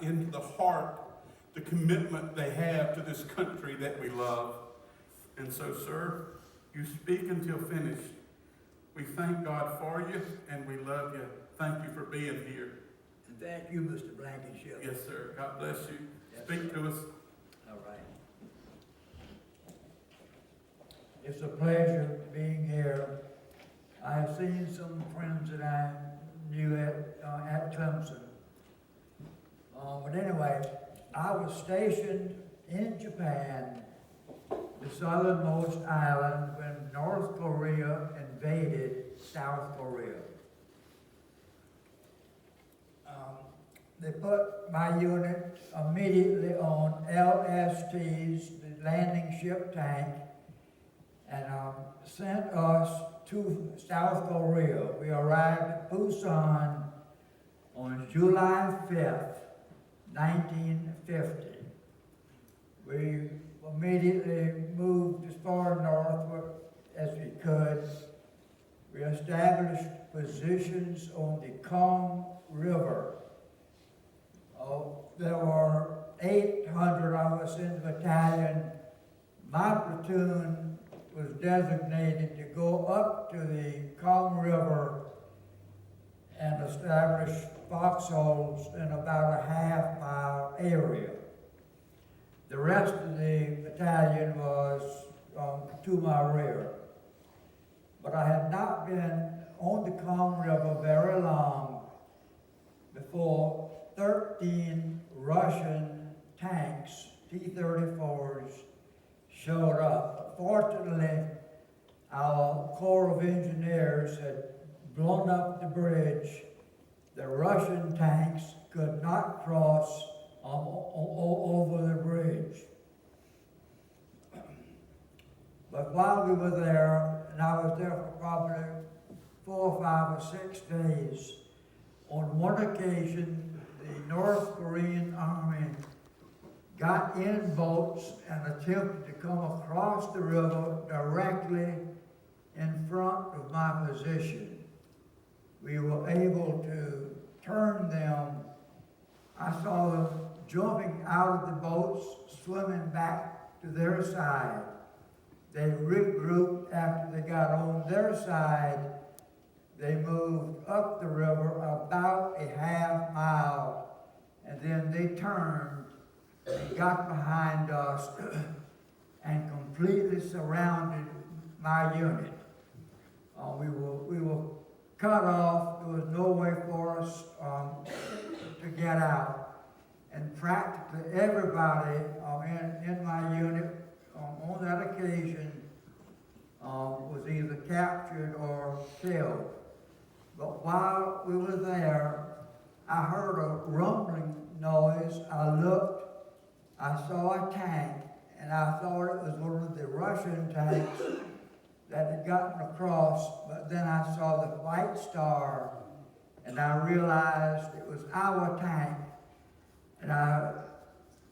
into the heart the commitment they have to this country that we love. And so, sir, you speak until finished. We thank God for you, and we love you. Thank you for being here. And thank you, Mr. Blankenship. Yes, sir. God bless you. Yes, Speak to us. All right. It's a pleasure being here. I've seen some friends that I knew at Clemson. But anyway, I was stationed in Japan, the southernmost island, when North Korea invaded South Korea. They put my unit immediately on LSTs, the landing ship tank, and sent us to South Korea. We arrived at Busan on July 5th, 1950. We immediately moved as far northward as we could. We established positions on the Kong River. There were 800 of us in the battalion. My platoon was designated to go up to the Kong River and establish foxholes in about a half-mile area. The rest of the battalion was to my rear. But I had not been on the Kong River very long before 13 Russian tanks, T-34s, showed up. Fortunately, our Corps of Engineers had blown up the bridge. The Russian tanks could not cross over the bridge. But while we were there, and I was there for probably 4, 5, or 6 days, on one occasion, the North Korean Army got in boats and attempted to come across the river directly in front of my position. We were able to turn them. I saw them jumping out of the boats, swimming back to their side. They regrouped after they got on their side. They moved up the river about a half mile, and then they turned and got behind us and completely surrounded my unit. We were cut off. There was no way for us to get out. And practically everybody in my unit on that occasion was either captured or killed. But while we were there, I heard a rumbling noise. I looked, I saw a tank, and I thought it was one of the Russian tanks that had gotten across, but then I saw the White Star, and I realized it was our tank, and I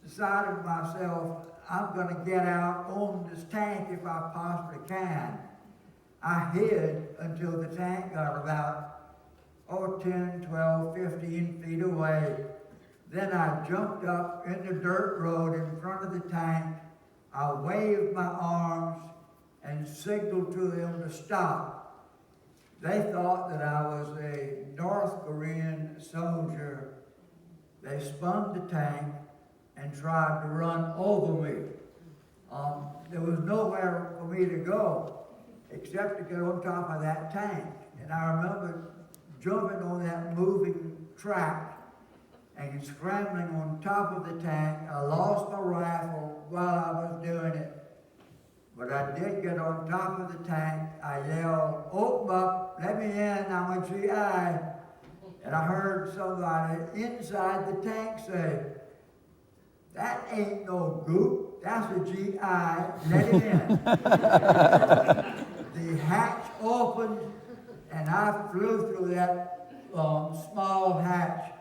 decided to myself, I'm going to get out on this tank if I possibly can. I hid until the tank got about 10, 12, 15 feet away. Then I jumped up in the dirt road in front of the tank. I waved my arms and signaled to them to stop. They thought that I was a North Korean soldier. They spun the tank and tried to run over me. There was nowhere for me to go except to get on top of that tank. And I remember jumping on that moving track and scrambling on top of the tank. I lost my rifle while I was doing it. But I did get on top of the tank. I yelled, "Open up, let me in, I'm a GI." And I heard somebody inside the tank say, "That ain't no goop, that's a GI, let him in." The hatch opened, and I flew through that small hatch.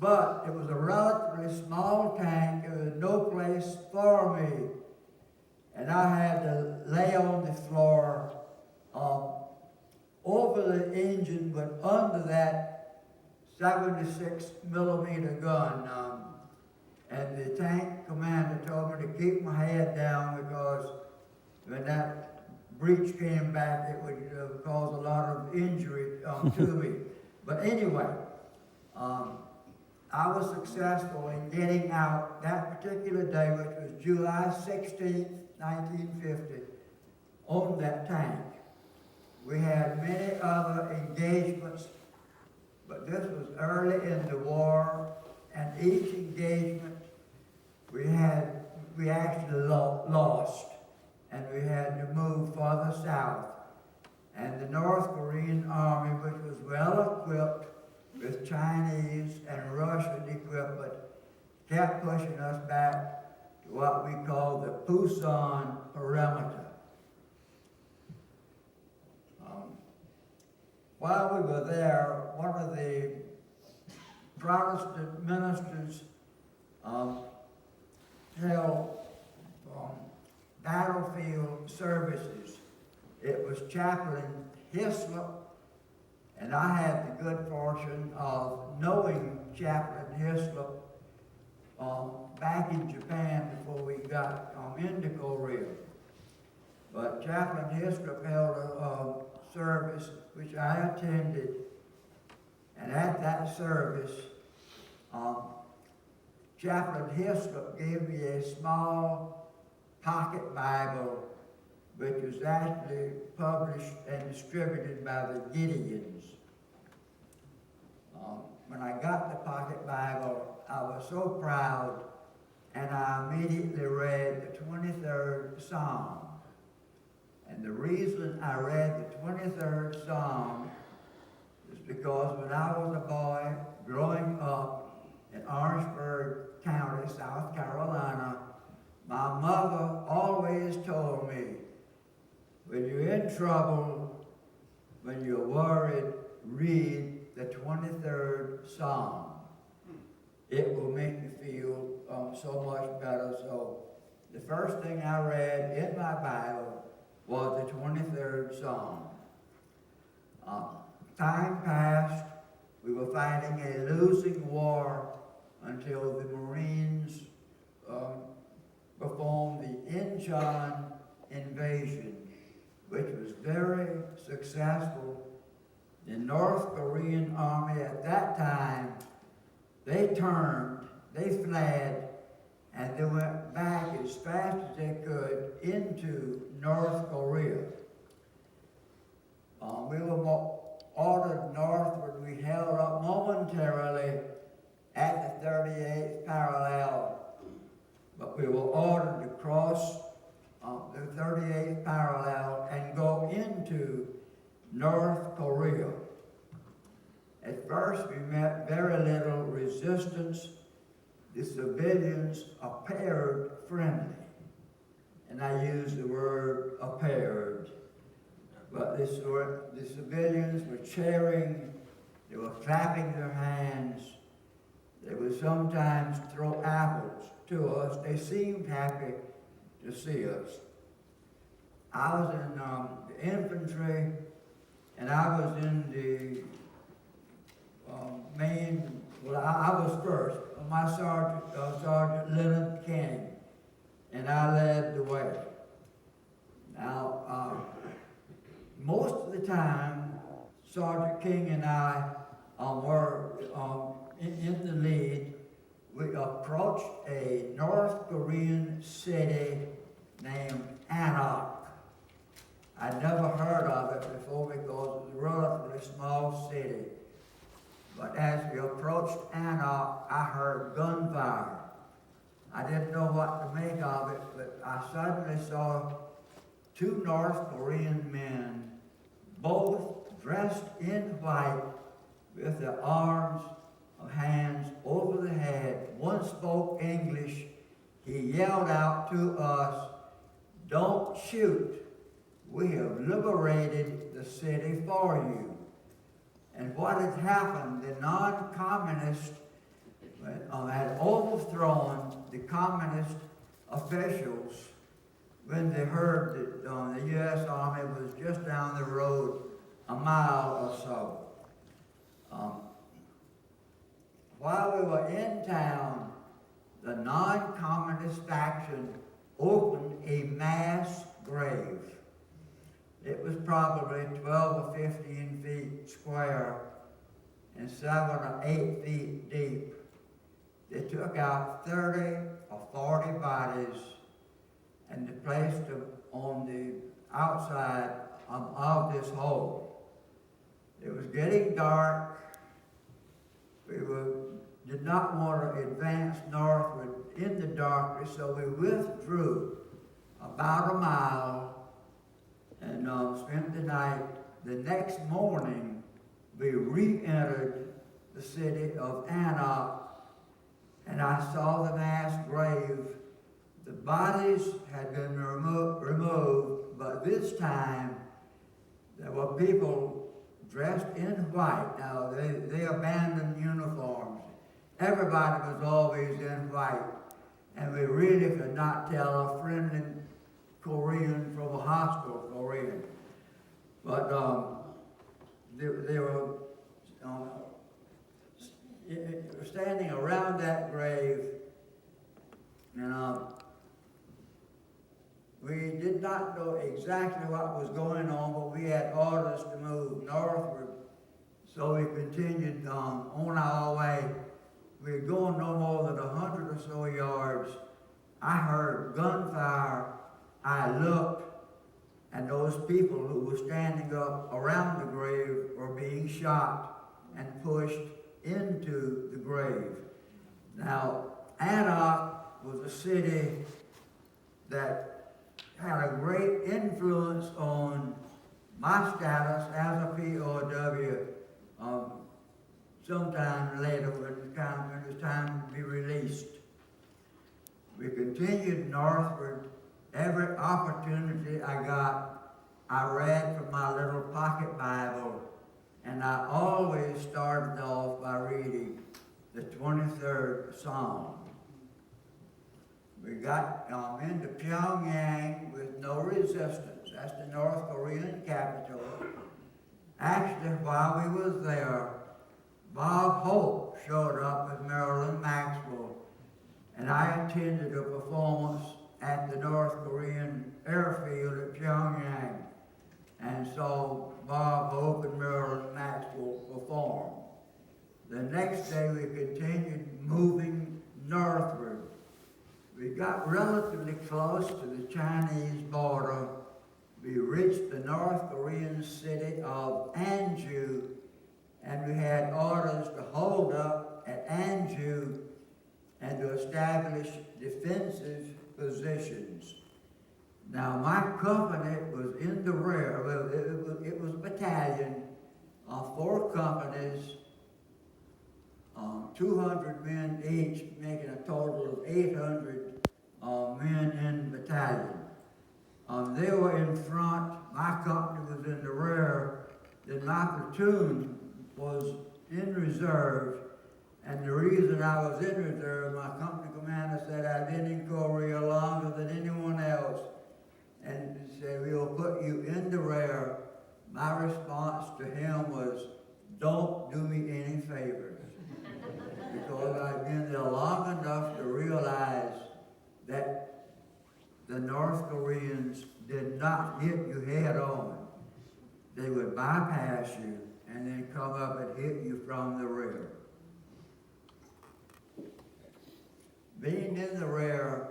But it was a relatively small tank. There was no place for me. And I had to lay on the floor over the engine, but under that 76 millimeter gun. And the tank commander told me to keep my head down because when that breach came back, it would cause a lot of injury to me. But anyway, I was successful in getting out that particular day, which was July 16th, 1950, on that tank. We had many other engagements, but this was early in the war, and each engagement we actually lost, and we had to move further south. And the North Korean army, which was well equipped with Chinese and Russian equipment, kept pushing us back to what we call the Pusan perimeter. While we were there, one of the Protestant ministers held battlefield services. It was Chaplain Hislop, and I had the good fortune of knowing Chaplain Hislop back in Japan before we got into Korea. But Chaplain Hislop held a service which I attended, and at that service, Chaplain Hislop gave me a small pocket Bible which was actually published and distributed by the Gideons. When I got the pocket Bible, I was so proud, and I immediately read the 23rd Psalm. And the reason I read the 23rd Psalm is because when I was a boy growing up in Orangeburg County, South Carolina, my mother always told me, when you're in trouble, when you're worried, read the 23rd Psalm. It will make you feel so much better. So the first thing I read in my Bible was the 23rd Psalm. Time passed. We were fighting a losing war until the Marines performed the Incheon invasion, which was very successful. The North Korean army at that time, they turned, they fled, and they went back as fast as they could into North Korea. We were ordered northward. We held up momentarily at the 38th parallel, but we were ordered to cross the 38th parallel and go into North Korea. At first, we met very little resistance. The civilians appeared friendly, and I use the word appeared. But the civilians were cheering, they were clapping their hands, they would sometimes throw apples to us. They seemed happy to see us. I was in the infantry, and I was in the I was first. My Sergeant Leonard King, and I led the way. Now, most of the time, Sergeant King and I were in the lead. We approached a North Korean city named Anok. I'd never heard of it before because it was a relatively small city. But as we approached Anok, I heard gunfire. I didn't know what to make of it, but I suddenly saw two North Korean men, both dressed in white, with their arms or hands over the head. One spoke English. He yelled out to us, "Don't shoot. We have liberated the city for you." And what had happened, the non-communists had overthrown the communist officials when they heard that the U.S. Army was just down the road a mile or so. while we were in town, the non-communist faction opened a mass grave. It was probably 12 or 15 feet square and 7 or 8 feet deep. They took out 30 or 40 bodies and they placed them on the outside of this hole. It was getting dark. We did not want to advance northward in the darkness, so we withdrew about a mile and spent the night. The next morning, we re-entered the city of Antioch, and I saw the mass grave. The bodies had been removed, but this time there were people dressed in white. Now, they abandoned uniforms. Everybody was always in white, and we really could not tell a friendly Korean from a hostile Korean. But they were standing around that grave, and we did not know exactly what was going on, but we had orders to move northward, so we continued on our way. We were going no more than 100 or so yards. I heard gunfire. I looked, and those people who were standing up around the grave were being shot and pushed into the grave. Now, Antioch was a city that had a great influence on my status as a P.O.W. Sometime later when it was time to be released. We continued northward. Every opportunity I got, I read from my little pocket Bible, and I always started off by reading the 23rd Psalm. We got into Pyongyang with no resistance. That's the North Korean capital. Actually, while we was there, Bob Hope showed up with Marilyn Maxwell, and I attended a performance at the North Korean airfield at Pyongyang and saw Bob Hope and Marilyn Maxwell perform. The next day we continued moving northward. We got relatively close to the Chinese border. We reached the North Korean city of Anju, and we had orders to hold up at Anju and to establish defensive positions. Now, my company was in the rear. Well, it was a battalion of 4 companies, 200 men each, making a total of 800 men in the battalion. They were in front. My company was in the rear. Then my platoon was in reserve. And the reason I was in reserve, my company commander said I'd been in Korea longer than anyone else. And he said, we'll put you in the rear. My response to him was, don't do me any favors. Because I'd been there long enough to realize that the North Koreans did not hit you head on. They would bypass you and then come up and hit you from the rear. Being in the rear,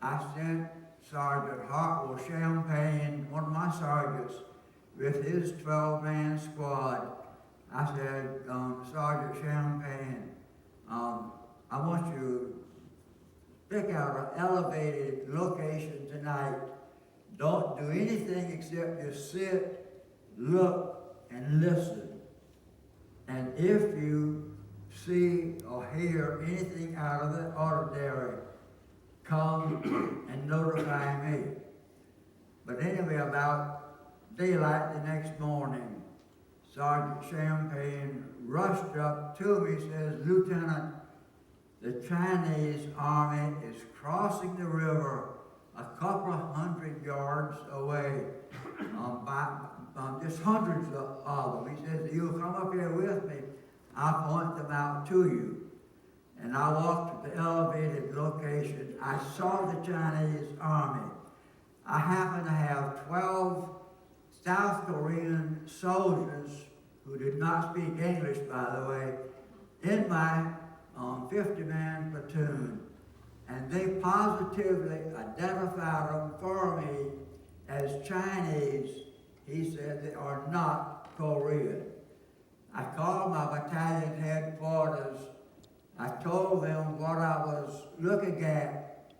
I sent Sergeant Hartwell Champagne, one of my sergeants, with his 12-man squad. I said, Sergeant Champagne, I want you to pick out an elevated location tonight. Don't do anything except just sit, look, and listen. And if you see or hear anything out of the ordinary, come and notify me. But anyway, about daylight the next morning, Sergeant Champagne rushed up to me, says, Lieutenant, the Chinese army is crossing the river a couple of 100 yards away, just hundreds of them. He says, you'll come up here with me. I'll point them out to you. and I walked to the elevated location. I saw the Chinese army. I happened to have 12 South Korean soldiers who did not speak English, by the way, in my 50-man platoon. And they positively identified them for me as Chinese. He said they are not Korean. I called my battalion headquarters. I told them what I was looking at,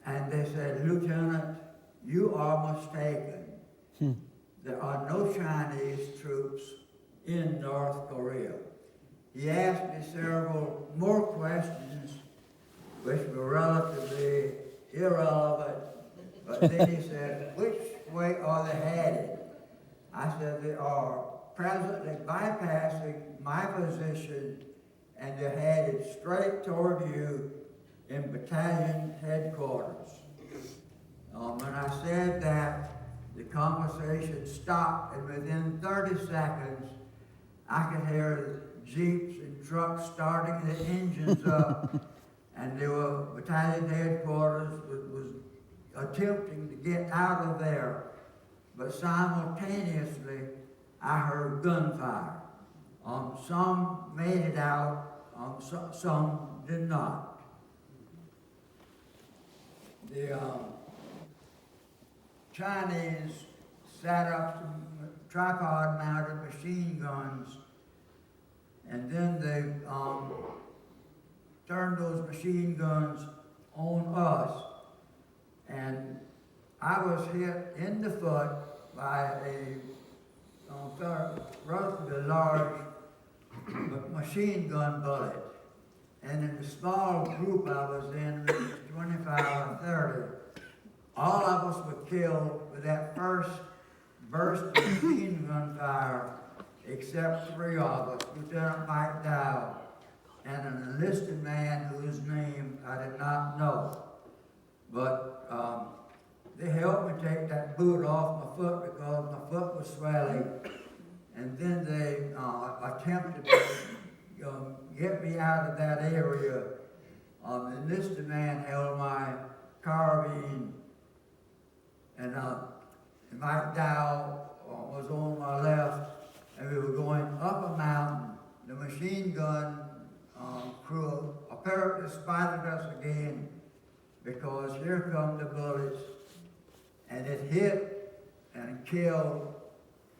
and they said, "Lieutenant, you are mistaken. There are no Chinese troops in North Korea." He asked me several more questions, which were relatively irrelevant, but then he said, "Which way are they headed?" I said, "They are presently bypassing my position, and they're headed straight toward you in battalion headquarters." When I said that, the conversation stopped, and within 30 seconds, I could hear jeeps and trucks starting the engines up, and they were battalion headquarters was attempting to get out of there, but simultaneously, I heard gunfire. Some made it out, some did not. The Chinese set up some tripod-mounted machine guns, and then they turned those machine guns on us. And I was hit in the foot by a relatively large machine gun bullet. And in the small group I was in, which was 25 and 30, all of us were killed with that first burst of machine gun fire, except 3 of us, Lieutenant Mike Dow, and an enlisted man whose name I did not know. But they helped me take that boot off my foot because my foot was swelling. And then they attempted to get me out of that area. The enlisted man held my carbine, and Mike Dow was on my left, and we were going up a mountain. The machine gun crew apparently spotted us again, because here come the bullets, and it hit and killed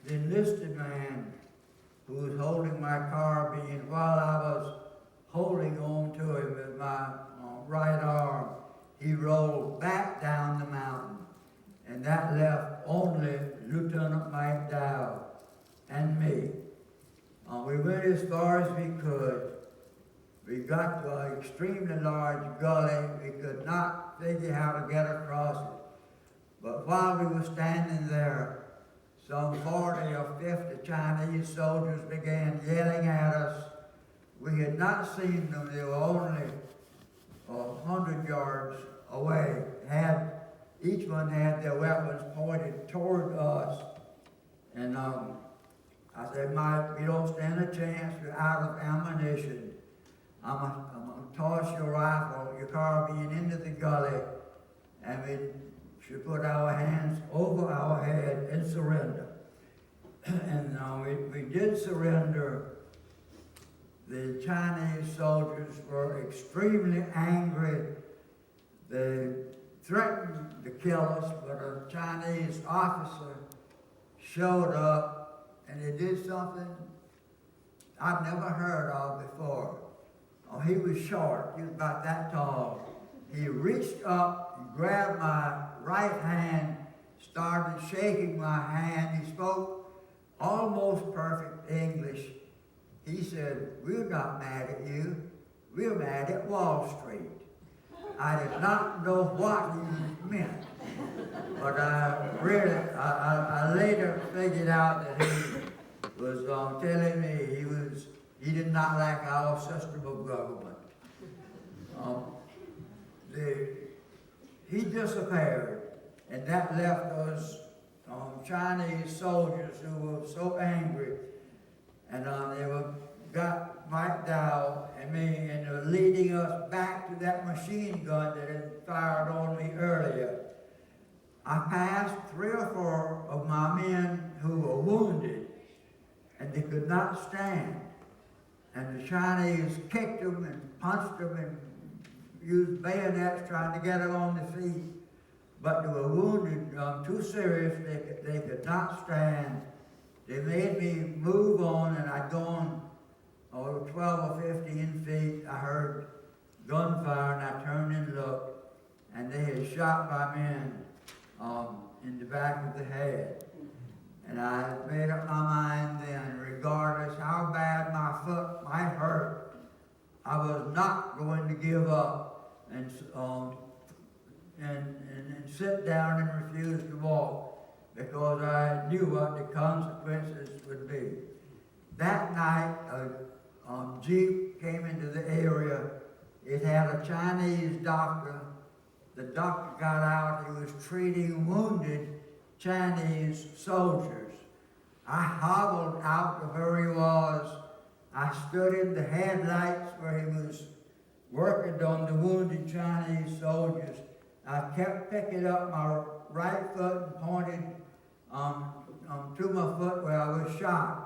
the enlisted man who was holding my carbine while I was holding on to him with my right arm. He rolled back down the mountain, and that left only Lieutenant Mike Dow and me. We went as far as we could. We got to an extremely large gully. We could not figure how to get across it. But while we were standing there, some 40 or 50 Chinese soldiers began yelling at us. We had not seen them. They were only 100 yards away. Each one had their weapons pointed toward us. And I said, "Mike, you don't stand a chance. You're out of ammunition. I'm going to toss your rifle, your carbine into the gully, and we should put our hands over our head and surrender." And we did surrender. The Chinese soldiers were extremely angry. They threatened to kill us, but a Chinese officer showed up, and he did something I'd never heard of before. He was short. He was about that tall. He reached up and grabbed my right hand, started shaking my hand. He spoke almost perfect English. He said, "We're not mad at you. We're mad at Wall Street." I did not know what he meant, but I later figured out that he was telling me he did not like our system of government. He disappeared, and that left us Chinese soldiers who were so angry, and they got right down at me and leading us back to that machine gun that had fired on me earlier. I passed 3 or 4 of my men who were wounded, and they could not stand. And the Chinese kicked them and punched them and used bayonets trying to get them on their feet. But they were wounded too serious, they could not stand. They made me move on, and I'd gone 12 or 15 feet. I heard gunfire, and I turned and looked, and they had shot my men in the back of the head. And I made up my mind then, regardless how bad my foot might hurt, I was not going to give up and sit down and refuse to walk, because I knew what the consequences would be. That night, a Jeep came into the area. It had a Chinese doctor. The doctor got out. He was treating wounded Chinese soldiers. I hobbled out to where he was. I stood in the headlights where he was working on the wounded Chinese soldiers. I kept picking up my right foot and pointed to my foot where I was shot.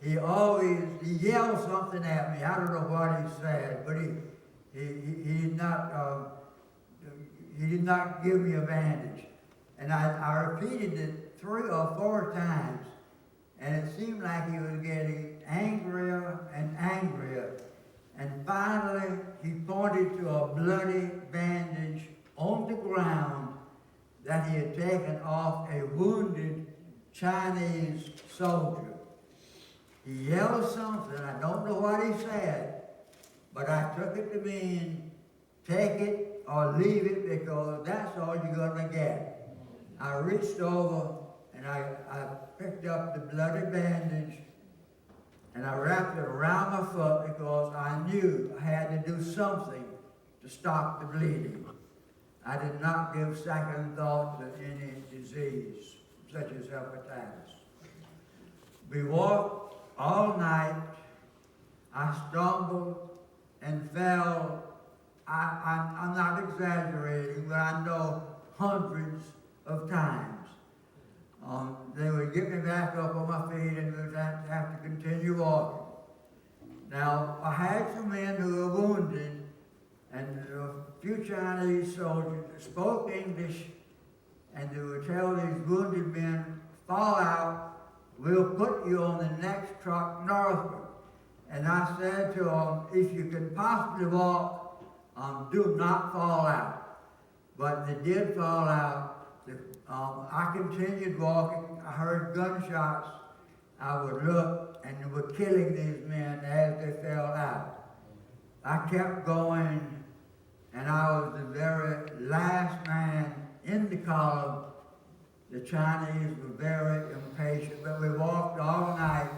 He yelled something at me. I don't know what he said, but he did not give me a bandage. And I repeated it 3 or 4 times, and it seemed like he was getting angrier and angrier. And finally, he pointed to a bloody bandage on the ground that he had taken off a wounded Chinese soldier. He yelled something, I don't know what he said, but I took it to mean, take it or leave it, because that's all you're going to get. I reached over and I picked up the bloody bandage and I wrapped it around my foot, because I knew I had to do something to stop the bleeding. I did not give second thought to any disease, such as hepatitis. We walked all night. I stumbled and fell. I'm not exaggerating, but I know hundreds of times. They would get me back up on my feet, and we'd have to continue walking. Now, I had some men who were wounded, and a few Chinese soldiers that spoke English, and they would tell these wounded men, fall out, we'll put you on the next truck northward. And I said to them, if you can possibly walk, do not fall out. But they did fall out. I continued walking. I heard gunshots. I would look, and they were killing these men as they fell out. I kept going, and I was the very last man in the column. The Chinese were very impatient, but we walked all night.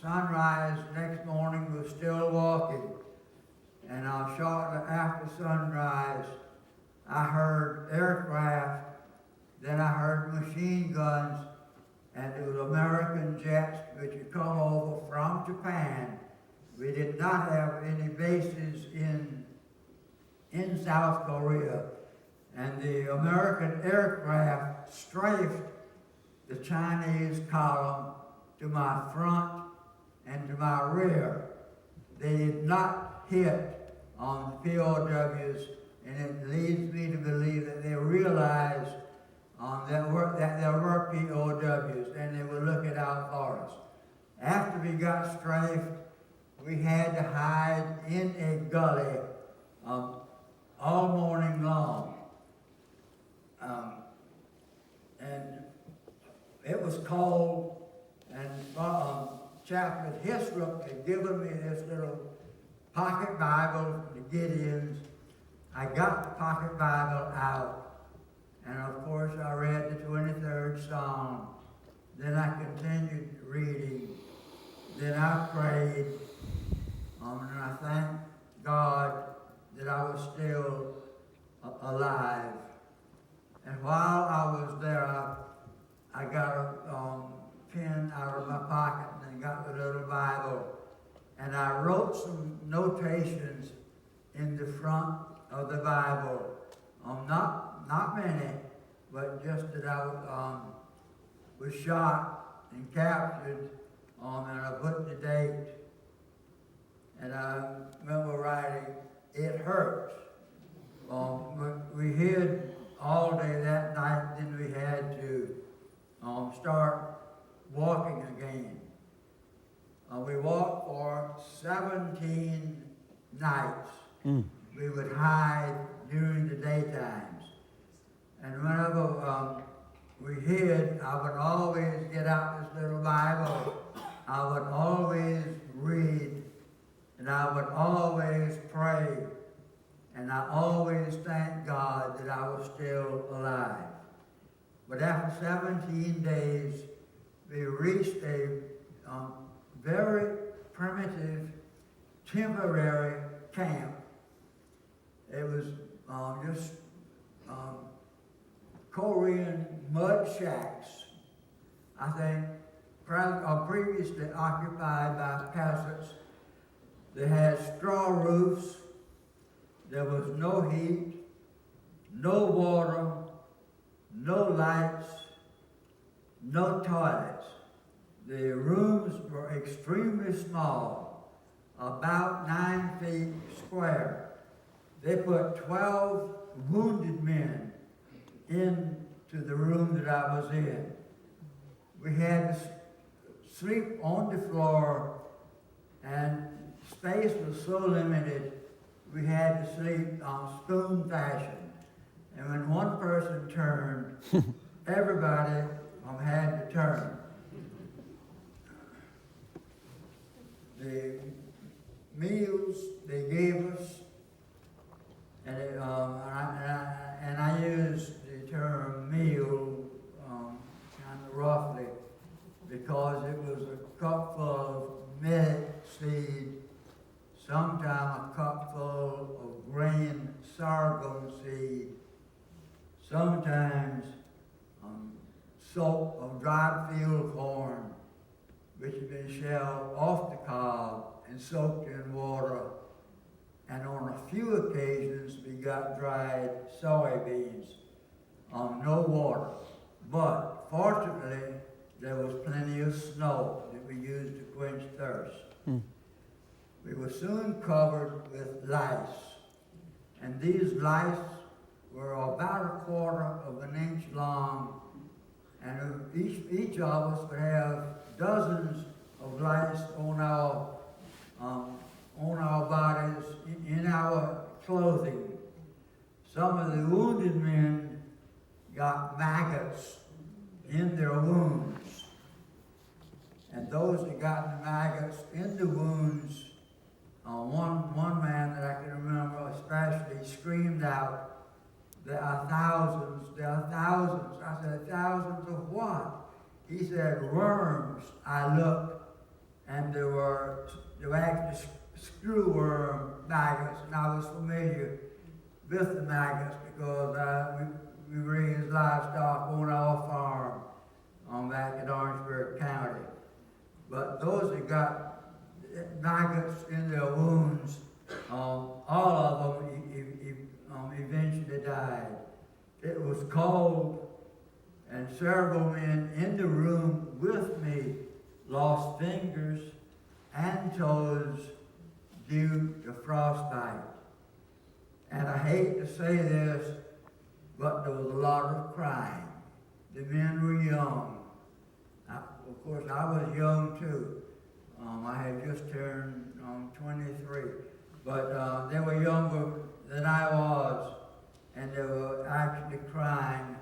Sunrise next morning, we were still walking. And shortly after sunrise, I heard aircraft, then I heard machine guns, and it was American jets which had come over from Japan. We did not have any bases in South Korea, and the American aircraft strafed the Chinese column to my front and to my rear. They did not hit on the P.O.Ws, and it leads me to believe that they realized that there were P.O.Ws, and they were looking out for us. After we got strafed, we had to hide in a gully all morning long. And it was cold, and Chaplain Hislop had given me this little pocket Bible from the Gideons. I got the pocket Bible out, and of course I read the 23rd Psalm. Then I continued reading. Then I prayed, and I thanked God that I was still alive. And while I was there, I got a pen out of my pocket and got the little Bible, and I wrote some notations in the front of the Bible. Not many, but just that I was shot and captured, and I put the date. And I remember writing, "It hurts." We hid all day that night, then we had to start walking again. We walked for 17 nights. We would hide during the daytimes. And whenever we hid, I would always get out this little Bible. I would always read, and I would always pray, and I always thank God that I was still alive. But after 17 days, we reached a very primitive, temporary camp. It was just Korean mud shacks, I think, previously occupied by peasants. They had straw roofs. There was no heat, no water, no lights, no toilets. The rooms were extremely small, about 9 feet square. They put 12 wounded men into the room that I was in. We had to sleep on the floor, and space was so limited, we had to sleep on spoon fashion. And when one person turned, everybody had to turn. The meals they gave us, and I use the term meal kind of roughly because it was a cupful of millet seed, sometimes a cupful of grain sorghum seed, sometimes soap of dried field corn, which had been shelled off the cob and soaked in water. And on a few occasions, we got dried soybeans, no water. But fortunately, there was plenty of snow that we used to quench thirst. We were soon covered with lice, and these lice were about 1/4 of an inch long, and each of us would have dozens of lice on our bodies, in our clothing. Some of the wounded men got maggots in their wounds, and those that got the maggots in the wounds, one man that I can remember especially screamed out, "There are thousands, there are thousands." I said, "Thousands of what?" He said, "Worms." I looked, and there were actually screwworm maggots, and I was familiar with the maggots because we raised livestock on our farm back in Orangeburg County. But those that got maggots in their wounds, all of them eventually died. It was cold, and several men in the room with me lost fingers and toes due to frostbite. And I hate to say this, but there was a lot of crying. The men were young. Of course, I was young too. I had just turned 23. But they were younger than I was, and they were actually crying.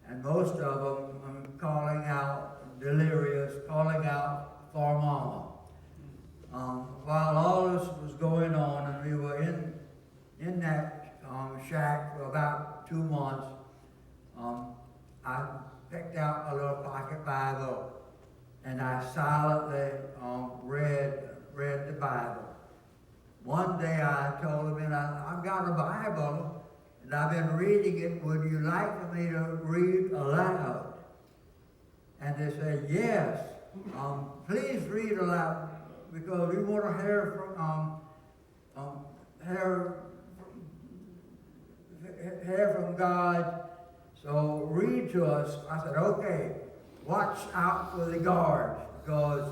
And most of them calling out, delirious, calling out for Mama. While all this was going on, and we were in that shack for about 2 months, I picked out a little pocket Bible, and I silently read the Bible. One day I told them, I've got a Bible, and I've been reading it. Would you like for me to read aloud? And they said, yes, please read aloud. because we want to hear from God. So read to us. I said, okay, watch out for the guards, because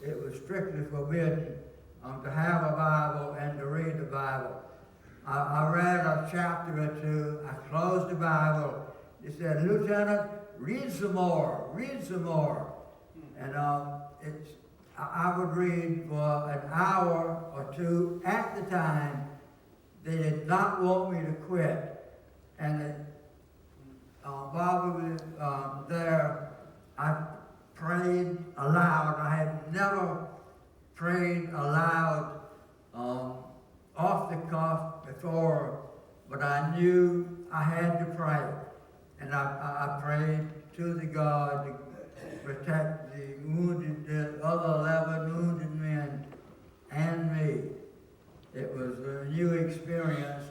it was strictly forbidden to have a Bible and to read the Bible. I read a chapter or two. I closed the Bible. He said, Lieutenant, read some more, read some more. And I would read for an hour or two at the time. They did not want me to quit. And while we were there, I prayed aloud. I had never prayed aloud off the cuff before, but I knew I had to pray. And I prayed to the God to protect the wounded, the other 11 wounded men and me. It was a new experience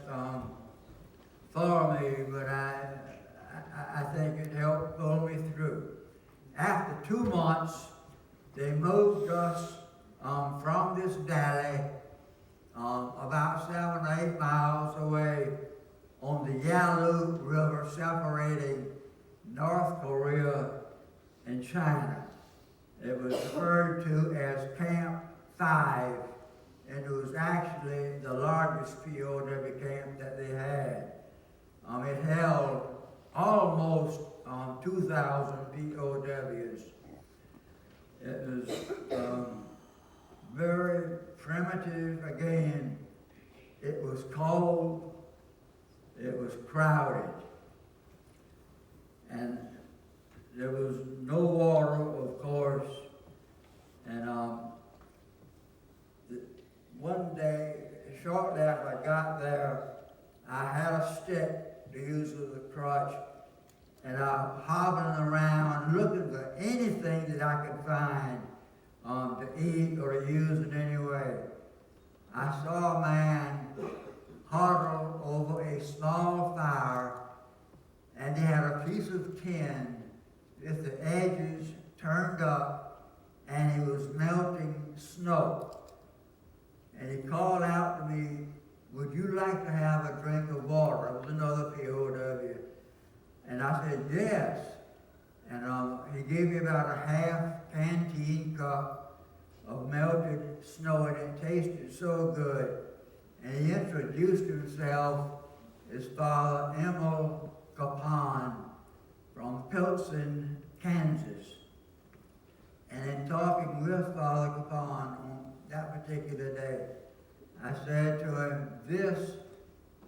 for me, but I think it helped pull me through. After 2 months, they moved us from this valley about 7 or 8 miles away on the Yalu River, separating North Korea and China. It was referred to as Camp 5, and it was actually the largest P.O.W. camp that they had. It held almost 2,000 P.O.W.s. It was very primitive again. It was cold. It was crowded. And there was no water, of course. And one day, shortly after I got there, I had a stick to use as a crutch, and I was hobbling around looking for anything that I could find to eat or to use in any way. I saw a man huddled over a small fire, and he had a piece of tin with the edges turned up, and he was melting snow. And he called out to me, "Would you like to have a drink of water?" It was another P.O.W. And I said, yes. And he gave me about a half canteen cup of melted snow, and it tasted so good. And he introduced himself as Father Emil Capon from Pilsen, Kansas. And in talking with Father Capon on that particular day, I said to him, "This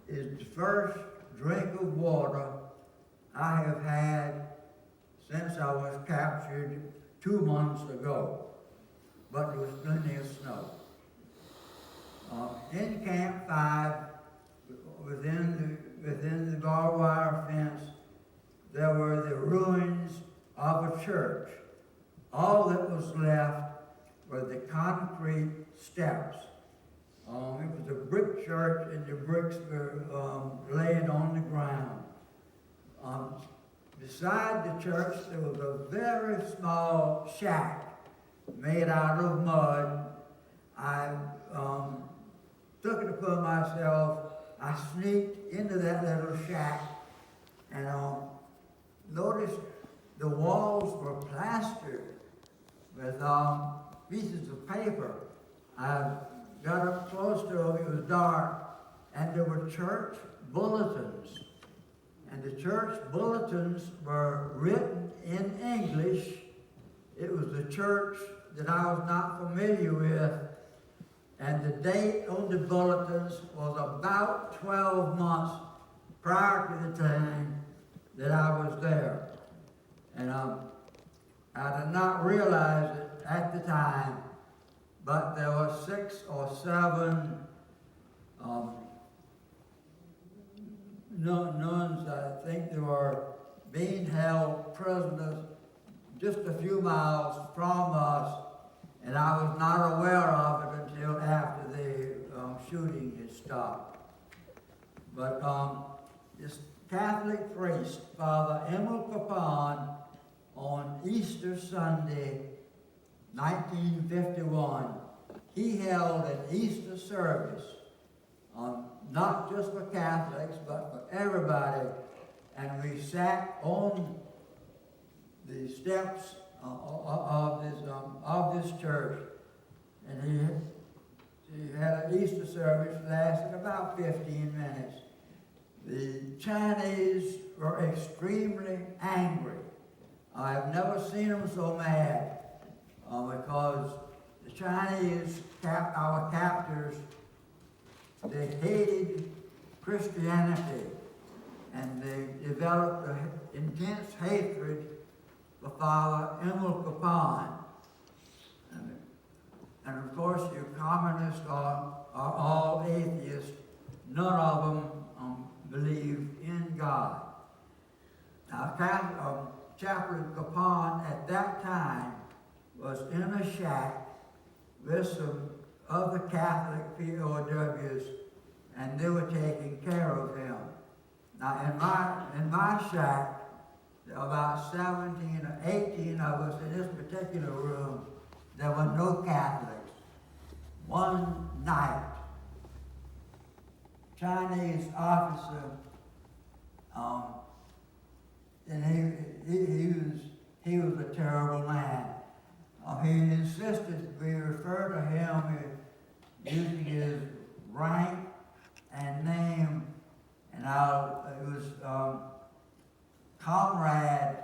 is the first drink of water I have had since I was captured 2 months ago." But there was plenty of snow. In Camp 5, within the barbed wire fence, there were the ruins of a church. All that was left were the concrete steps. It was a brick church, and the bricks were laid on the ground. Beside the church, there was a very small shack made out of mud. I took it upon myself. I sneaked into that little shack, and noticed the walls were plastered with pieces of paper. I got up close to them. It was dark, and there were church bulletins. And the church bulletins were written in English. It was the church that I was not familiar with, and the date on the bulletins was about 12 months prior to the time that I was there. And I did not realize it at the time, but there were 6 or 7 nuns, I think they were being held prisoners just a few miles from us, and I was not aware of it until after the shooting had stopped. But this Catholic priest, Father Emil Capon, on Easter Sunday, 1951, he held an Easter service, not just for Catholics, but for everybody. And we sat on the steps of this church, and he had an Easter service lasted about 15 minutes. The Chinese were extremely angry. I've never seen them so mad because the Chinese, our captors, they hated Christianity, and they developed an intense hatred for Father Emil Capon. And of course, you communists are all atheists. None of them believe in God. Now, Chaplain Capon at that time was in a shack with some other Catholic P.O.Ws, and they were taking care of him. Now, in my shack, there were about 17 or 18 of us in this particular room. There were no Catholics. One night, Chinese officer, and he was a terrible man. He insisted we refer to him using his rank and name, and it was comrade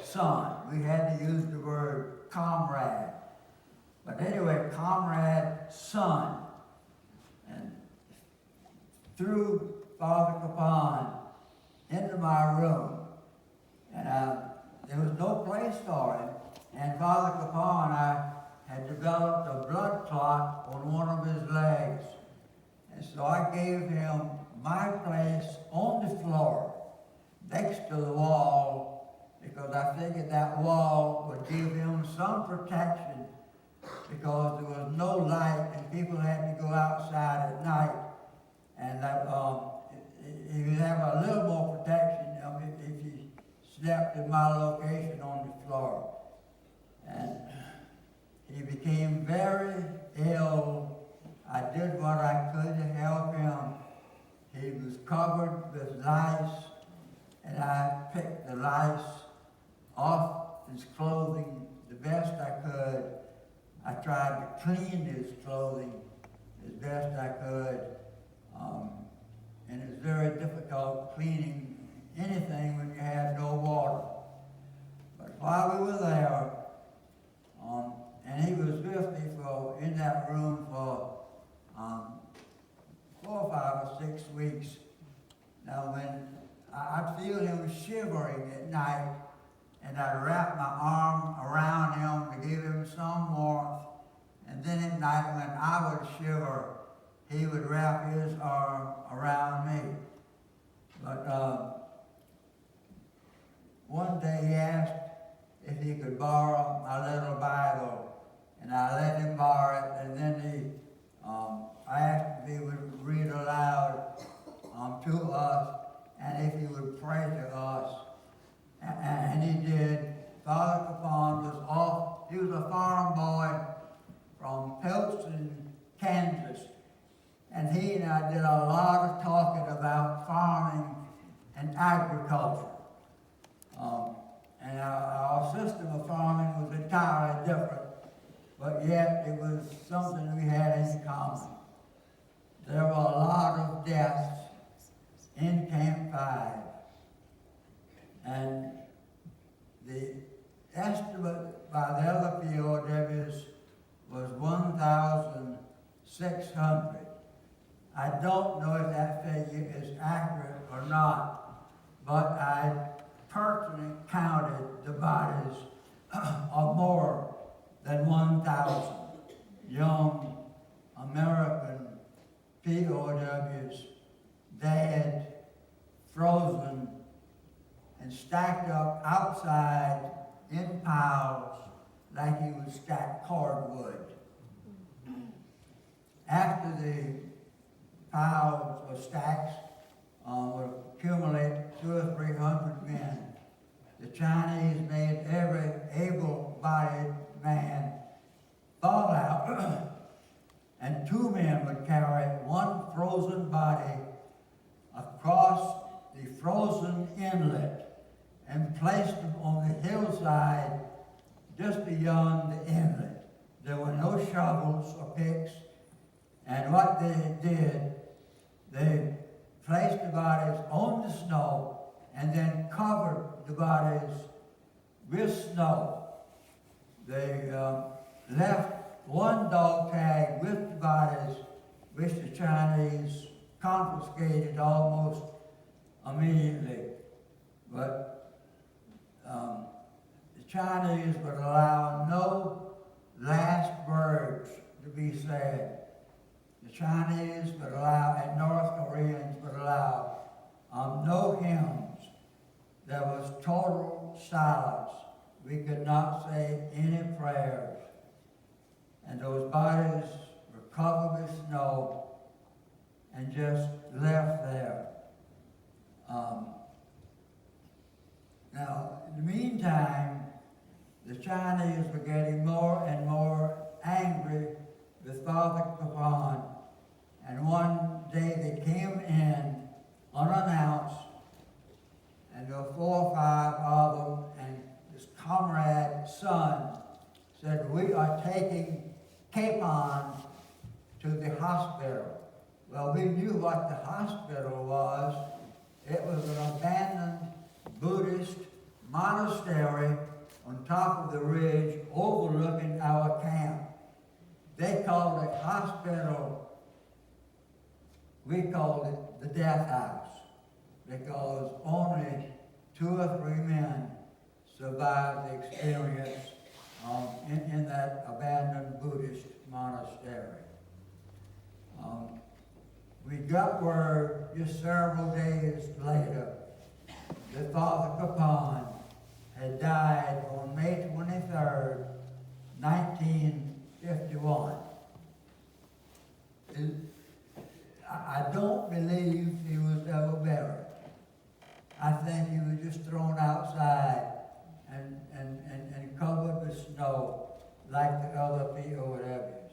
son. We had to use the word comrade. But anyway, comrade son. And threw Father Capon into my room. And there was no place for him. And Father Capon, I had developed a blood clot on one of his legs. And so I gave him my place on the floor, next to the wall, because I figured that wall would give him some protection, because there was no light and people had to go outside at night. And he would have a little more protection if he slept in my location on the floor. And he became very ill. I did what I could to help him. He was covered with lice, and I picked the lice off his clothing the best I could. I tried to clean his clothing as best I could. And it's very difficult cleaning anything when you have no water. But while we were there, and he was with me in that room for 4 or 5 or 6 weeks. Now, when I'd feel him shivering at night, and I'd wrap my arm around him to give him some warmth, and then at night when I would shiver, he would wrap his arm around me. But one day he asked if he could borrow my little Bible, and I let him borrow it, and then I asked if he would read aloud to us, and if he would pray to us. And he did. Father Capon was off. He was a farm boy from Pilsen, Kansas. And he and I did a lot of talking about farming and agriculture. And our system of farming was entirely different, but yet it was something we had in common. There were a lot of deaths in Camp 5. And the estimate by the other POWs was 1,600. I don't know if that figure is accurate or not, but I personally counted the bodies of more than 1,000 young American POWs dead, frozen, and stacked up outside in piles like you would stack cordwood. After the piles or stacks would accumulate 200 or 300 men, the Chinese made every able-bodied man fall out and 2 men would carry one frozen body across the frozen inlet and placed them on the hillside just beyond the inlet. There were no shovels or picks, and what they did, they placed the bodies on the snow and then covered the bodies with snow. They left one dog tag with the bodies, which the Chinese confiscated almost immediately. But the Chinese would allow no last words to be said. The Chinese would allow, and North Koreans would allow, no hymns. There was total silence. We could not say any prayers. And those bodies were covered with snow and just left there. Now, in the meantime, the Chinese were getting more and more angry with Father Capon. And one day they came in unannounced, and there were 4 or 5 of them, and his comrade's son said, "We are taking Capon to the hospital." Well, we knew what the hospital was. It was an abandoned Buddhist monastery on top of the ridge overlooking our camp. They called it hospital. We called it the death house, because only 2 or 3 men survived the experience in that abandoned Buddhist monastery. We got word just several days later that Father Capon had died on May 23rd, 1951. I don't believe he was ever buried. I think he was just thrown outside and covered with snow like the other P.O.Ws.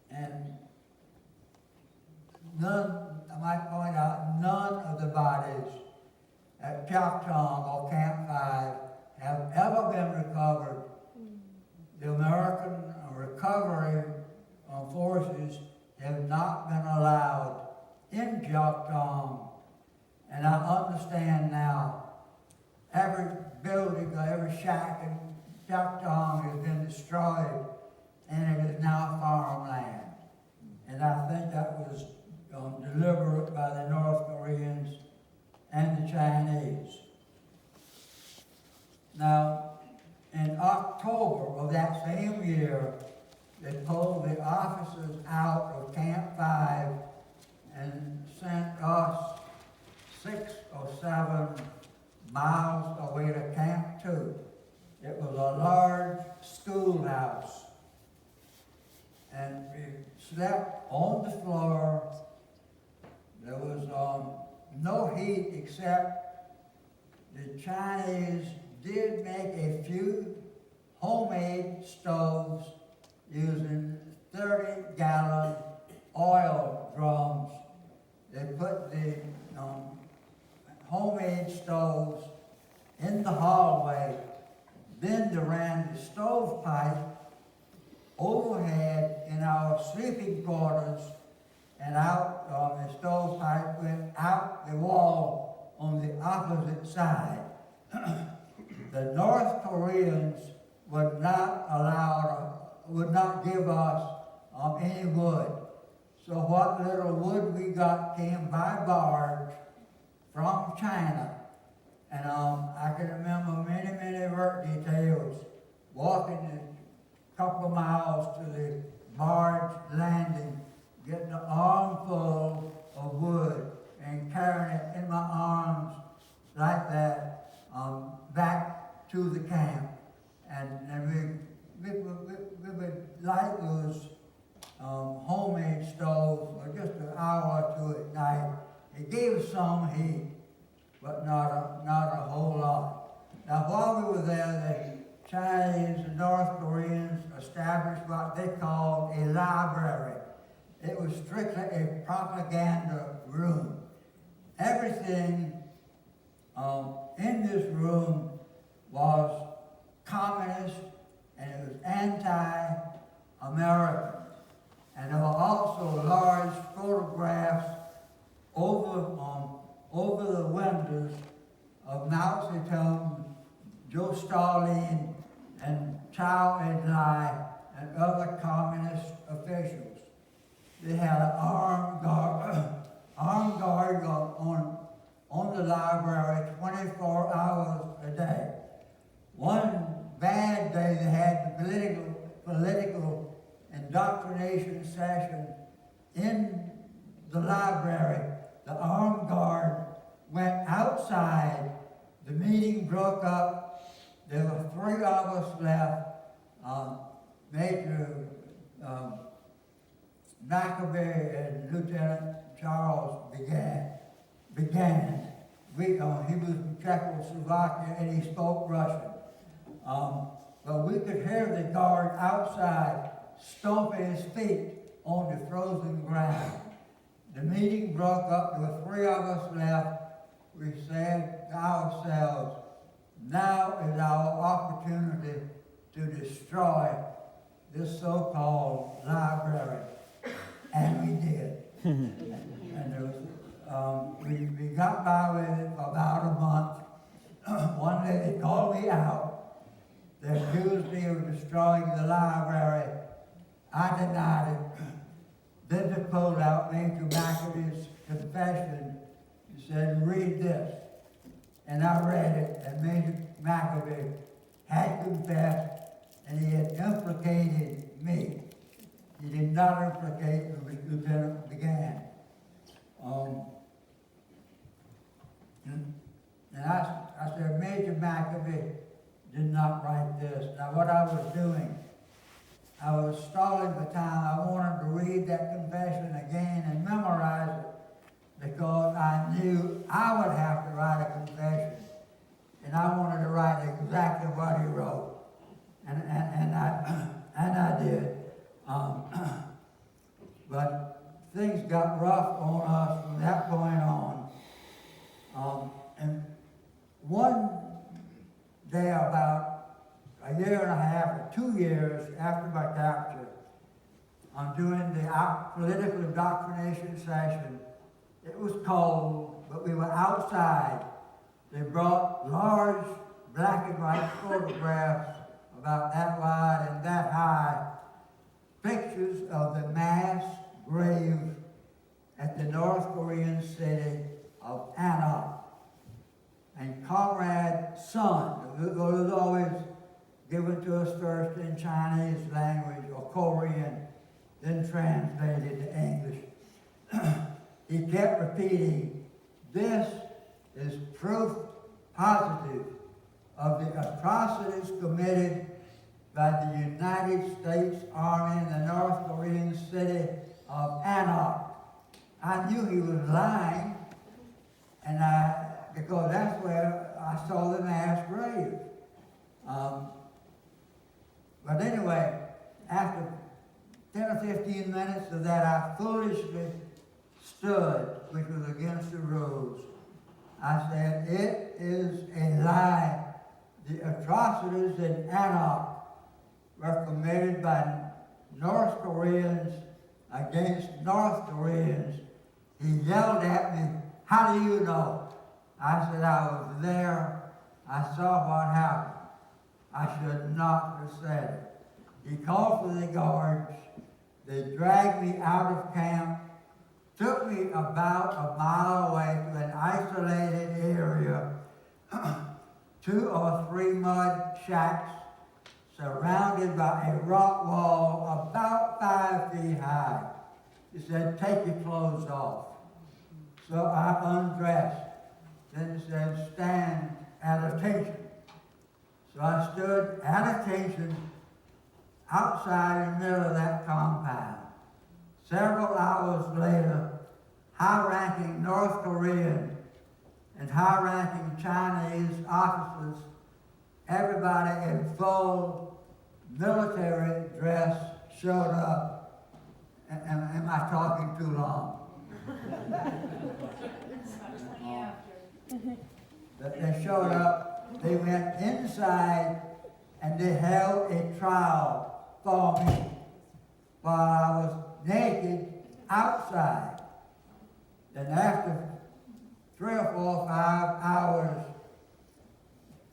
And I might point out, none of the bodies at Choctaw or Camp 5 have ever been recovered. The American recovery forces have not been allowed in Choctaw, and I understand now every building or every shack in Choctaw has been destroyed, and it is now farmland. And I think that was deliberate by the North Koreans and the Chinese. Now, in October of that same year, they pulled the officers out of Camp 5 and sent us 6 or 7 miles away to Camp 2. It was a large schoolhouse, and we slept on the floor. There was no heat, except the Chinese did make a few homemade stoves using 30-gallon oil drums. They put the homemade stoves in the hallway. Then they ran the stovepipe overhead in our sleeping quarters, and out the stovepipe went out the wall on the opposite side. The North Koreans would not give us any wood. So what little wood we got came by barge from China. And I can remember many, many work details, walking a couple of miles to the barge landing, getting an armful of wood and carrying it in my arms like that back to the camp. And we would light those homemade stoves for just an hour or 2 at night. It gave us some heat, but not a whole lot. Now, while we were there, the Chinese and North Koreans established what they called a library. It was strictly a propaganda room. Everything in this room was communist, and it was anti-American. And there were also large photographs over the windows of Mao Zedong, Joe Stalin, and Chow En-lai, and other communist officials. They had an armed guard on the library 24 hours a day. One bad day they had the political indoctrination session in the library. The armed guard went outside. The meeting broke up. There were 3 of us left. Major McAbee and Lieutenant Charles began. He was from Czechoslovakia and he spoke Russian. But we could hear the guard outside stomping his feet on the frozen ground. The meeting broke up. There were 3 of us left. We said to ourselves, now is our opportunity to destroy this so-called library. And we did. And there was, we got by with it for about a month. One day they called me out. They accused me of destroying the library. I denied it. Then they pulled out Major McAbee's confession. He said, read this. And I read it, and Major McAbee had confessed, and he had implicated me. He did not implicate Lieutenant Began. And I said, Major McAbee did not write this. Now what I was doing, I was stalling for time. I wanted to read that confession again and memorize it because I knew I would have to write a confession. And I wanted to write exactly what he wrote. And I did. But things got rough on us from that point on. And one day, about a year and a half or 2 years after my capture, I'm doing the political indoctrination session. It was cold, but we were outside. They brought large black and white photographs about that wide and that high, pictures of the mass grave at the North Korean city of Anok. And Comrade Sun, it was always given to us first in Chinese language or Korean, then translated to English. He kept repeating, this is proof positive of the atrocities committed by the United States Army in the North Korean city of Anok. I knew he was lying, and because that's where I saw the mass grave. But anyway, after 10 or 15 minutes of that, I foolishly stood, which was against the rules. I said, it is a lie. The atrocities in Anok were committed by North Koreans against North Koreans. He yelled at me, how do you know? I said, I was there. I saw what happened. I should not have said it. He called for the guards. They dragged me out of camp, took me about a mile away to an isolated area, 2 or 3 mud shacks surrounded by a rock wall about 5 feet high. He said, take your clothes off. So I undressed. Then he said, stand at attention. So I stood at attention outside in the middle of that compound. Several hours later, high-ranking North Korean and high-ranking Chinese officers everybody in full military dress showed up. Am I talking too long? That they showed up, they went inside and they held a trial for me while I was naked outside. Then after 3 or 4 or 5 hours,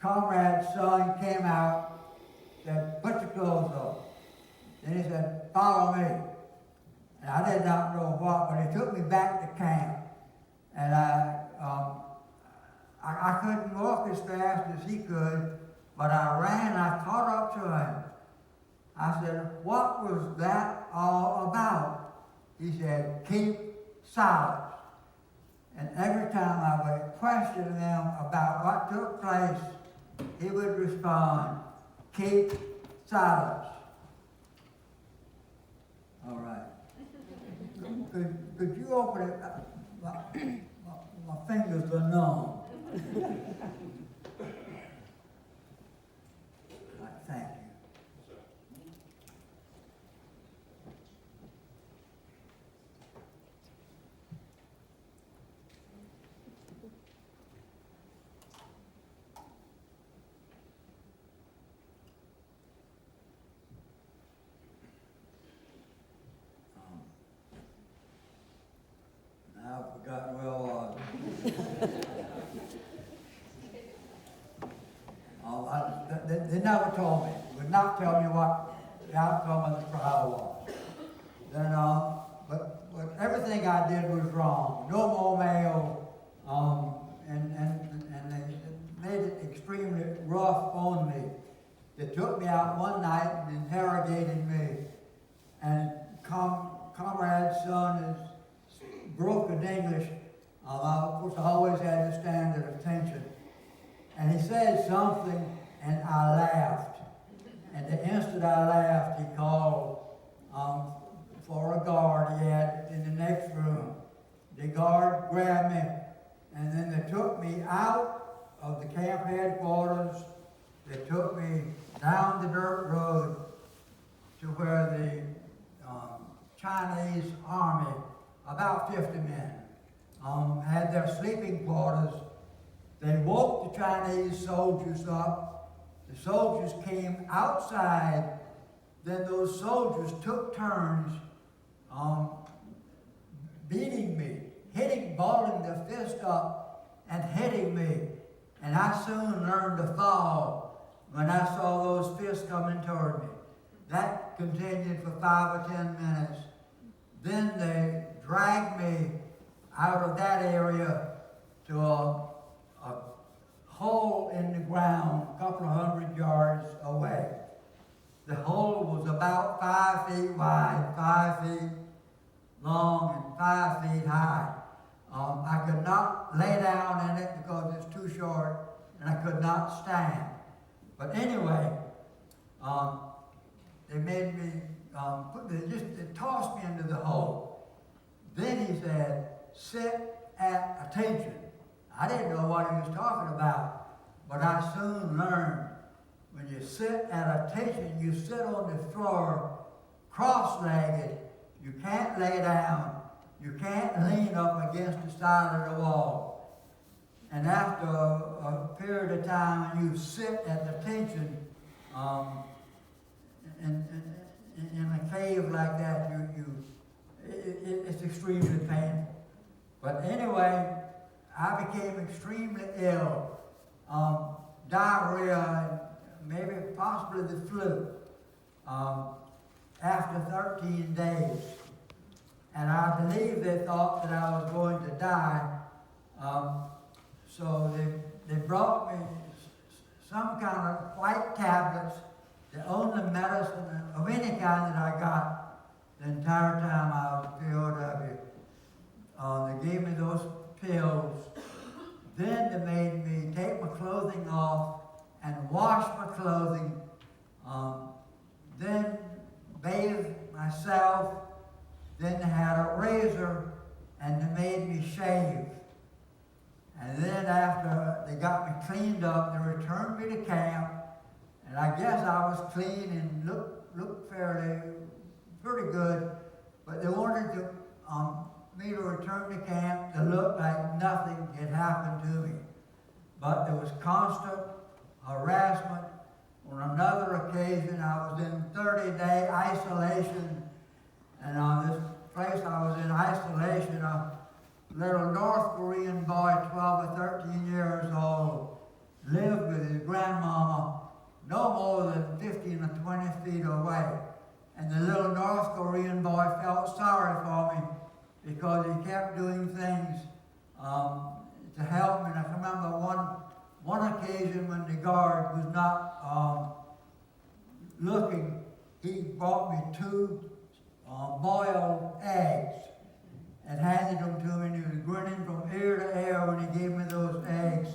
comrade's son came out, said, "Put your clothes on." Then he said, "Follow me." And I did not know what, but he took me back to camp. And I couldn't walk as fast as he could, but I ran, I caught up to him. I said, "What was that all about?" He said, "Keep silence." And every time I would question him about what took place, he would respond, "Keep silence." All right. Could you open it? My fingers are numb. Thank you. Now I've forgotten where I was. They never told me. They would not tell me what the outcome of the trial was. Then, but everything I did was wrong. No more mail, and they made it extremely rough on me. They took me out one night and interrogated me, and comrade's son is broken English. Of course, I always had the standard of attention. And he said something, and I laughed. And the instant I laughed, he called for a guard he had in the next room. The guard grabbed me, and then they took me out of the camp headquarters. They took me down the dirt road to where the Chinese army, about 50 men, had their sleeping quarters. They woke the Chinese soldiers up. The soldiers came outside. Then those soldiers took turns beating me, balling their fist up and hitting me. And I soon learned to fall when I saw those fists coming toward me. That continued for 5 or 10 minutes. Then they dragged me out of that area to a hole in the ground a couple of 100 yards away. The hole was about 5 feet wide, 5 feet long, and 5 feet high. I could not lay down in it because it's too short, and I could not stand. But anyway, they made me, they tossed me into the hole. Then he said, "Sit at attention." I didn't know what he was talking about, but I soon learned when you sit at attention, you sit on the floor cross-legged. You can't lay down. You can't lean up against the side of the wall. And after a period of time, you sit at attention in a cave like that. It's extremely painful. But anyway, I became extremely ill. Diarrhea, maybe possibly the flu, after 13 days. And I believe they thought that I was going to die. So they brought me some kind of white tablets, the only medicine of any kind that I got the entire time I was P.O.W. They gave me those pills. Then they made me take my clothing off and wash my clothing. Then bathe myself. Then they had a razor and they made me shave. And then after they got me cleaned up, they returned me to camp And I guess I was clean and looked fairly, pretty good, but they wanted to, me to return to camp to look like nothing had happened to me. But there was constant harassment. On another occasion, I was in 30-day isolation, and on this place I was in isolation, a little North Korean boy, 12 or 13 years old, lived with his grandmama no more than 15 or 20 feet away. And the little North Korean boy felt sorry for me because he kept doing things to help me. And I can remember one occasion when the guard was not looking, he brought me 2 boiled eggs and handed them to me, and he was grinning from ear to ear when he gave me those eggs.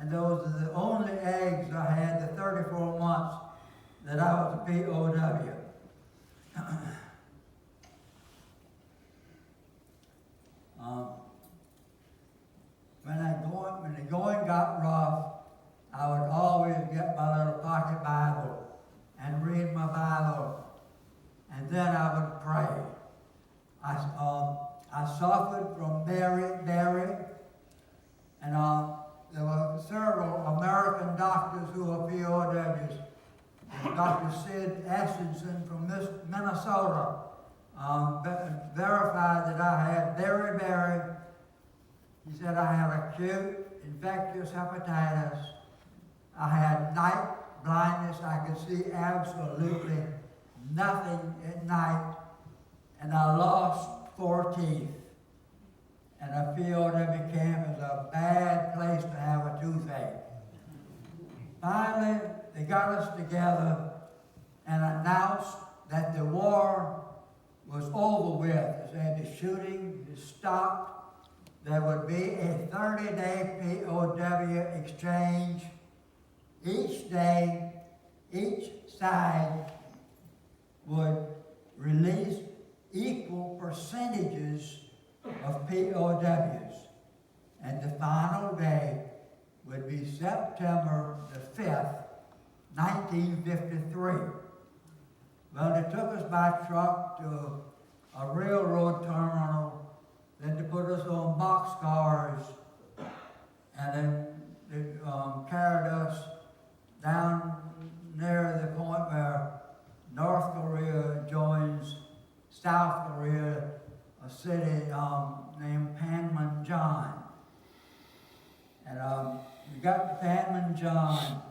And those are the only eggs I had the 34 months that I was a P.O.W. When the going got rough, I would always get my little pocket Bible and read my Bible, and then I would pray. I suffered from beriberi, and there were several American doctors who were P.O.W.s. Dr. Sid Atkinson from Minnesota verified that I had beriberi. He said I had acute infectious hepatitis. I had night blindness. I could see absolutely nothing at night. And I lost 4 teeth. And a P.O.W. camp is a bad place to have a toothache. Finally, they got us together and announced that the war was over with. They said the shooting is stopped. There would be a 30-day P.O.W. exchange. Each day, each side would release equal percentages of POWs. And the final day would be September the 5th, 1953. Well, they took us by truck to a railroad terminal, then they put us on boxcars, and then they carried us down near the point where North Korea joins South Korea, a city named Panmunjom. And we got to Panmunjom.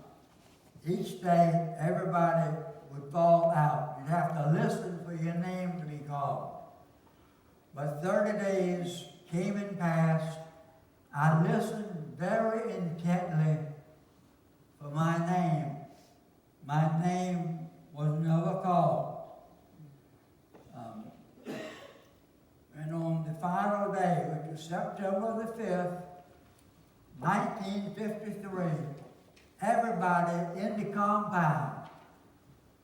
Each day, everybody would fall out. You'd have to listen for your name to be called. But 30 days came and passed. I listened very intently for my name. My name was never called. And on the final day, which was September the 5th, 1953, everybody in the compound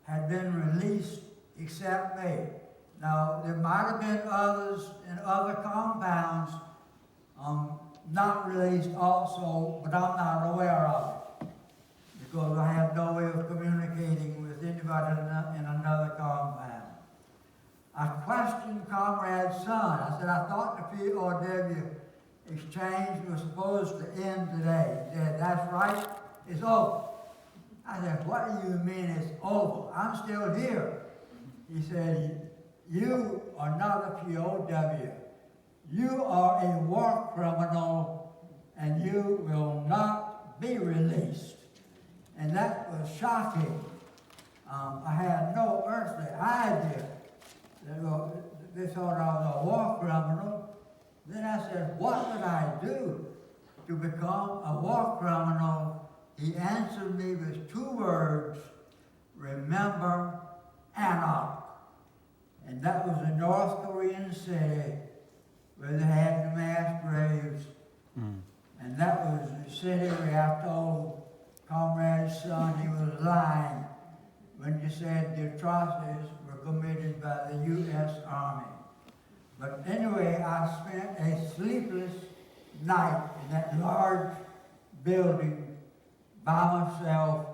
had been released except me. Now, there might have been others in other compounds not released also, but I'm not aware of it because I had no way of communicating with anybody in another compound. I questioned Comrade's son. I said, I thought the P.O.W. exchange was supposed to end today. He said, that's right, it's over. I said, what do you mean it's over? I'm still here. He said, you are not a P.O.W. You are a war criminal, and you will not be released. And that was shocking. I had no earthly idea. They thought I was a war criminal. Then I said, what would I do to become a war criminal? He answered me with 2 words, remember Anak. And that was a North Korean city where they had the mass graves. And that was the city where I told Comrade's son he was lying when you said the atrocities were committed by the U.S. Army. But anyway, I spent a sleepless night in that large building by myself,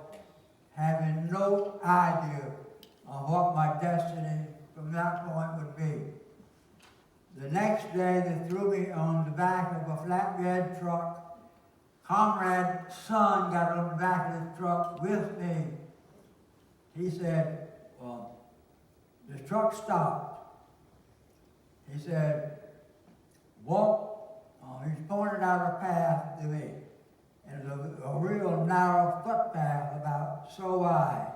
having no idea of what my destiny from that point would be. The next day they threw me on the back of a flatbed truck. Comrade's son got on the back of the truck with me. He said, well, the truck stopped. He said, walk. He pointed out a path to me. And it was a real narrow footpath about so wide.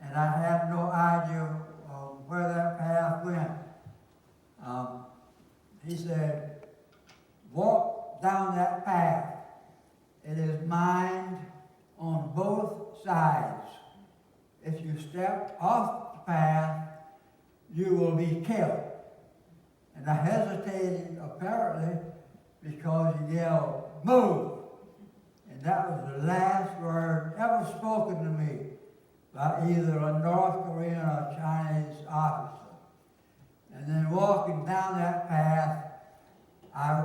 And I had no idea where that path went. He said, walk down that path. It is mined on both sides. If you step off the path, you will be killed. And I hesitated apparently because he yelled, move! And that was the last word ever spoken to me by either a North Korean or Chinese officer. And then walking down that path, I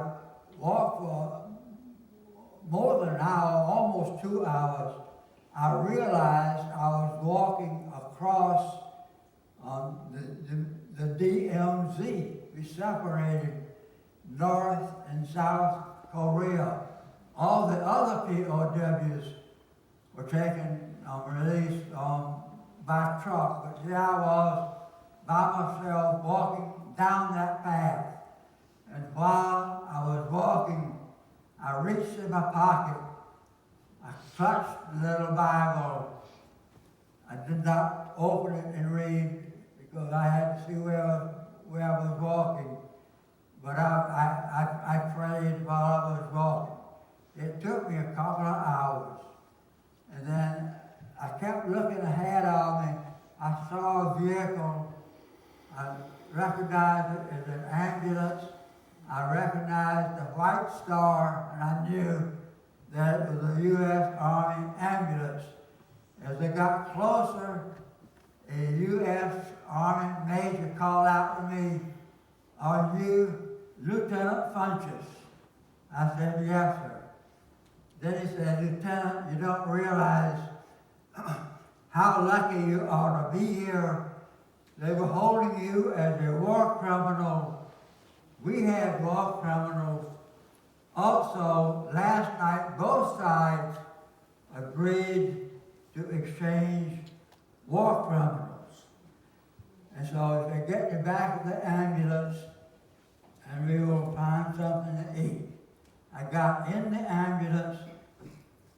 walked for more than an hour, almost 2 hours. I realized I was walking across the DMZ. We separated North and South Korea. All the other POWs were taken released by truck, but here I was by myself walking down that path. And while I was walking, I reached in my pocket. I clutched the little Bible. I did not open it and read because I had to see where I was walking. But I prayed while I was walking. It took me a couple of hours. And then I kept looking ahead of me. I saw a vehicle. I recognized it as an ambulance. I recognized the white star, and I knew that it was a U.S. Army ambulance. As I got closer, a U.S. Army major called out to me, "Are you Lieutenant Funchess?" I said, "Yes, sir." Then he said, "Lieutenant, you don't realize how lucky you are to be here. They were holding you as a war criminal. We had war criminals. Also, last night, both sides agreed to exchange war criminals. And so if they get you back in the ambulance, and we will find something to eat." I got in the ambulance.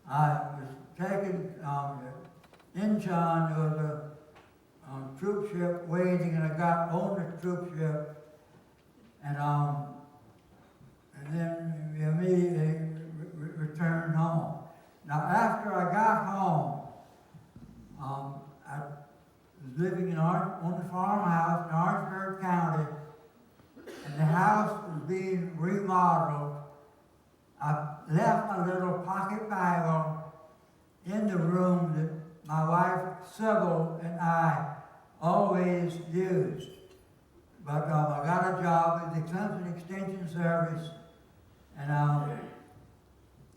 I was taken Incheon. There was a troop ship waiting, and I got on the troop ship. And then we immediately returned home. Now, after I got home, I was living on the farmhouse in Orangeburg County, and the house was being remodeled. I left my little pocket Bible in the room that my wife Sybil and I always used. But I got a job at the Clemson Extension Service, and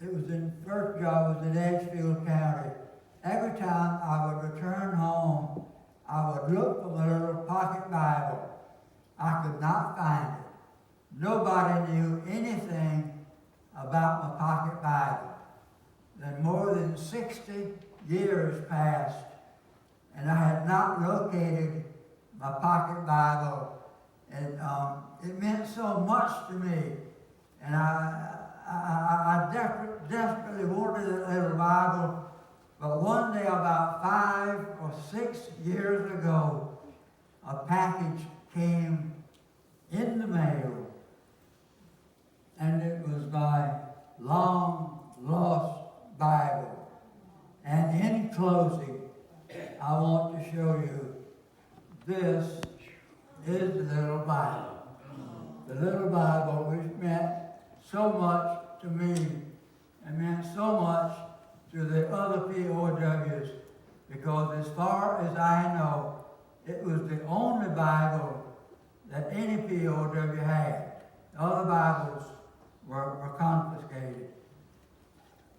it was in first job was in Edgefield County. Every time I would return home, I would look for my little pocket Bible. I could not find it. Nobody knew anything about my pocket Bible. Then more than 60 years passed, and I had not located my pocket Bible. And it meant so much to me. And I desperately wanted that little Bible. But one day, about 5 or 6 years ago, a package came in the mail. And it was my long lost Bible. And in closing, I want to show you this is the little Bible. The little Bible, which meant so much to me and meant so much to the other POWs, because as far as I know, it was the only Bible that any POW had. The other Bibles were confiscated.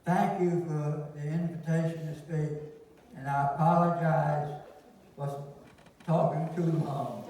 Thank you for the invitation to speak, and and I apologize for talking too long.